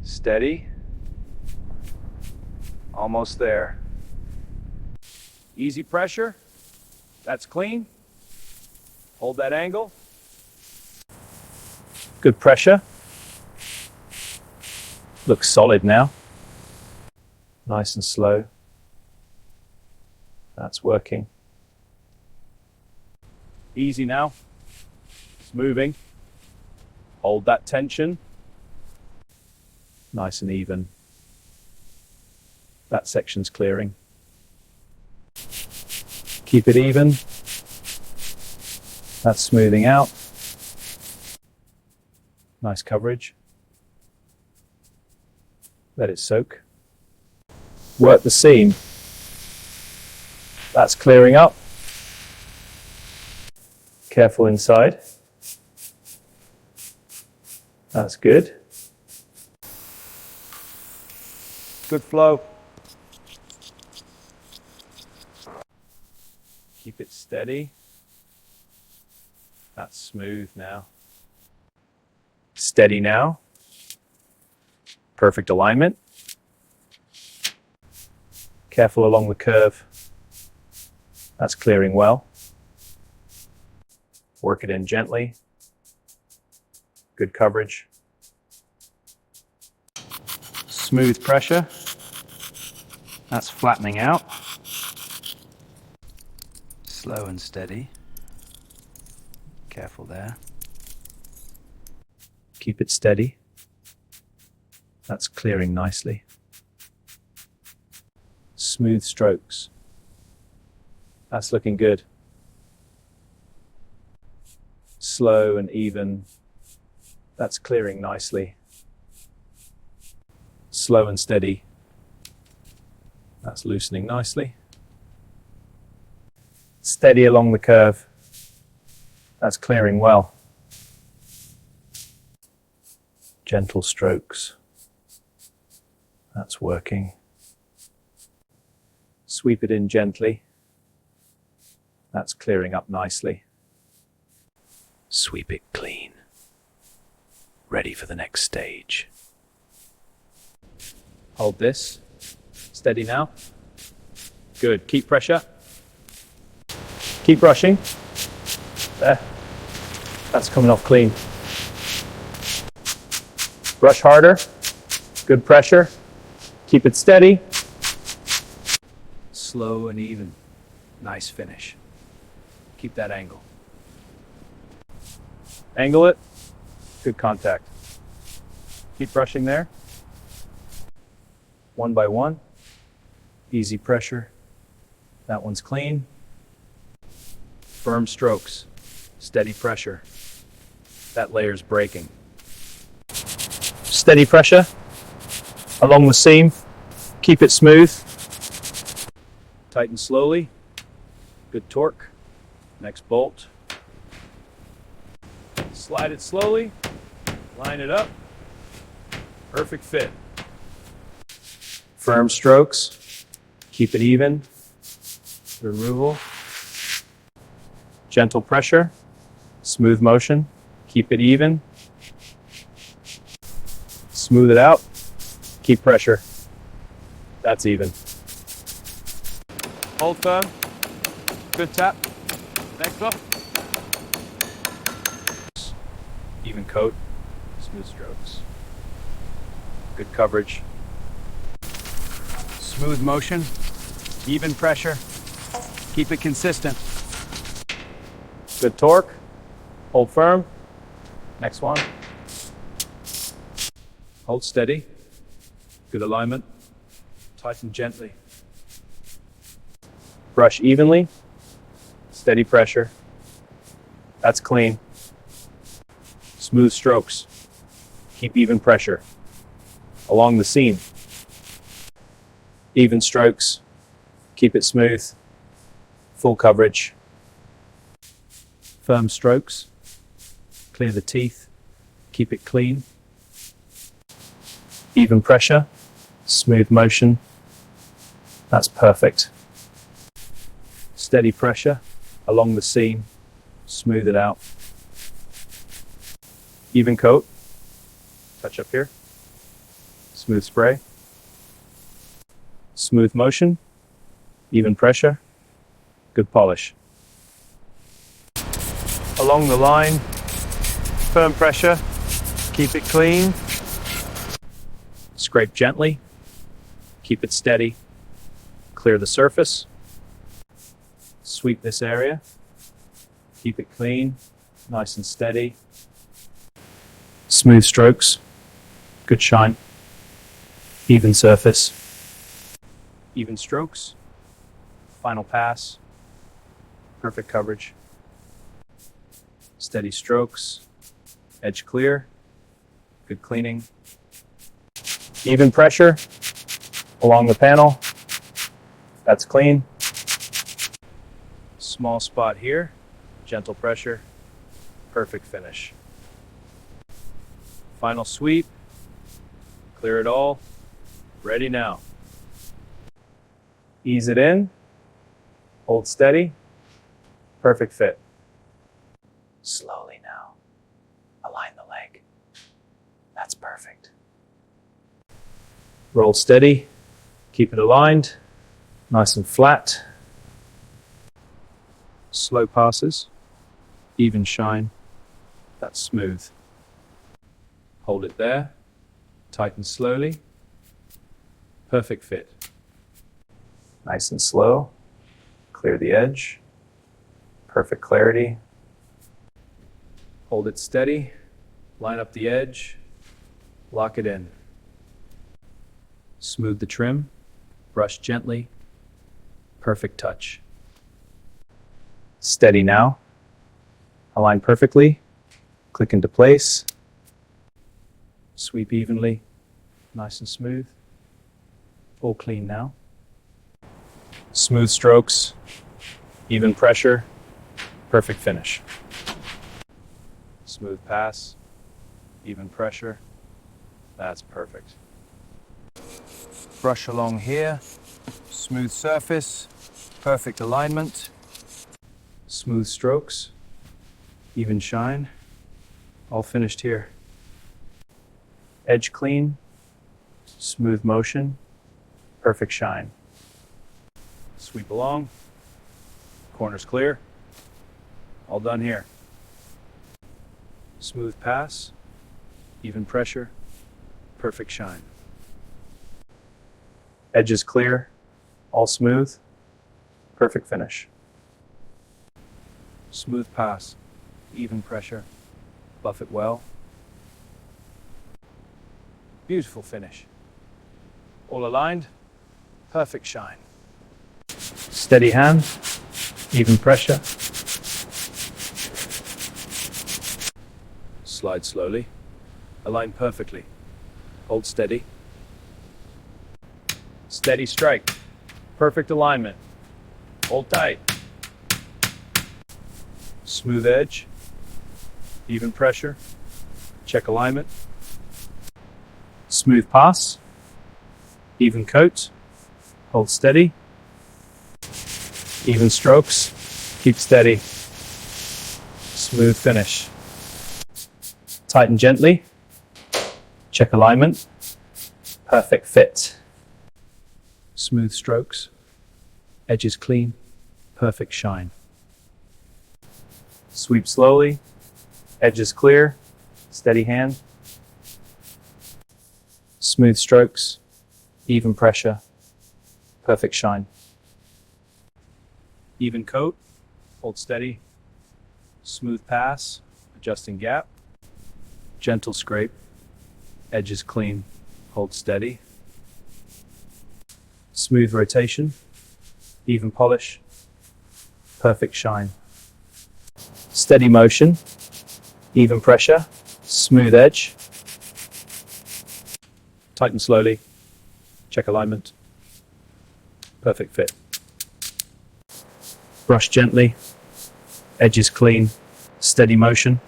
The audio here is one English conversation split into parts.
Steady. Almost there. Easy pressure. That's clean. Hold that angle. Good pressure. Looks solid now. Nice and slow. That's working. Easy now. It's moving. Hold that tension. Nice and even. That section's clearing. Keep it even. That's smoothing out. Nice coverage. Let it soak. Work the seam. That's clearing up. Careful inside. That's good. Good flow. Keep it steady. That's smooth now. Steady now. Perfect alignment. Careful along the curve. That's clearing well. Work it in gently. Good coverage. Smooth pressure. That's flattening out. Slow and steady. Careful there. Keep it steady. That's clearing nicely. Smooth strokes. That's looking good. Slow and even. That's clearing nicely. Slow and steady. That's loosening nicely. Steady along the curve. That's clearing well. Gentle strokes. That's working. Sweep it in gently. That's clearing up nicely. Sweep it clean. Ready for the next stage. Hold this. Steady now. Good. Keep pressure. Keep brushing. There. That's coming off clean. Brush harder. Good pressure. Keep it steady. Slow and even. Nice finish. Keep that angle. Angle it. Good contact. Keep brushing there. One by one. Easy pressure. That one's clean. Firm strokes. Steady pressure. That layer's breaking. Steady pressure along the seam. Keep it smooth. Tighten slowly. Good torque. Next bolt. Slide it slowly. Line it up. Perfect fit. Firm strokes. Keep it even. Removal. Gentle pressure. Smooth motion. Keep it even. Smooth it out. Keep pressure. That's even. Hold firm. Good tap. Next up. Even coat. Smooth strokes. Good coverage. Smooth motion. Even pressure. Keep it consistent. Good torque. Hold firm. Next one. Hold steady. Good alignment. Tighten gently. Brush evenly. Steady pressure. That's clean. Smooth strokes. Keep even pressure. Along the seam. Even strokes. Keep it smooth. Full coverage. Firm strokes. Clear the teeth. Keep it clean. Even pressure. Smooth motion. That's perfect. Steady pressure along the seam. Smooth it out. Even coat. Touch up here. Smooth spray. Smooth motion. Even pressure. Good polish. Along the line. Firm pressure. Keep it clean. Scrape gently. Keep it steady. Clear the surface. Sweep this area. Keep it clean, nice and steady. Smooth strokes. Good shine. Even surface. Even strokes. Final pass. Perfect coverage. Steady strokes. Edge clear. Good cleaning. Even pressure along the panel. That's clean. Small spot here. Gentle pressure. Perfect finish. Final sweep. Clear it all. Ready now. Ease it in. Hold steady. Perfect fit. Slowly now. Align the leg. That's perfect. Roll steady. Keep it aligned. Nice and flat. Slow passes. Even shine. That's smooth. Hold it there. Tighten slowly. Perfect fit. Nice and slow. Clear the edge. Perfect clarity. Hold it steady. Line up the edge. Lock it in. Smooth the trim. Brush gently. Perfect touch. Steady now. Align perfectly. Click into place. Sweep evenly. Nice and smooth. All clean now. Smooth strokes. Even pressure. Perfect finish. Smooth pass. Even pressure. That's perfect. Brush along here. Smooth surface. Perfect alignment. Smooth strokes. Even shine. All finished here. Edge clean. Smooth motion. Perfect shine. Sweep along. Corners clear. All done here. Smooth pass. Even pressure. Perfect shine. Edges clear. All smooth. Perfect finish. Smooth pass. Even pressure. Buff it well. Beautiful finish. All aligned. Perfect shine. Steady hand. Even pressure. Slide slowly. Align perfectly. Hold steady. Steady strike. Perfect alignment. Hold tight. Smooth edge. Even pressure. Check alignment. Smooth pass. Even coat. Hold steady. Even strokes. Keep steady. Smooth finish. Tighten gently. Check alignment. Perfect fit. Smooth strokes. Edges clean. Perfect shine. Sweep slowly. Edges clear. Steady hand. Smooth strokes. Even pressure. Perfect shine. Even coat. Hold steady. Smooth pass. Adjusting gap. Gentle scrape. Edges clean. Hold steady. Smooth rotation. Even polish. Perfect shine. Steady motion. Even pressure. Smooth edge. Tighten slowly. Check alignment. Perfect fit. Brush gently. Edges clean. Steady motion.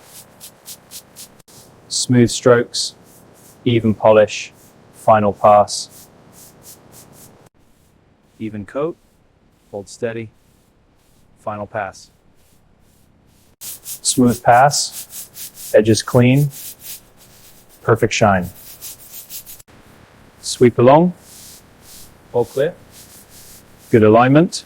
Smooth strokes. Even polish. Final pass. Even coat. Hold steady. Final pass. Smooth pass. Edges clean. Perfect shine. Sweep along. All clear. Good alignment.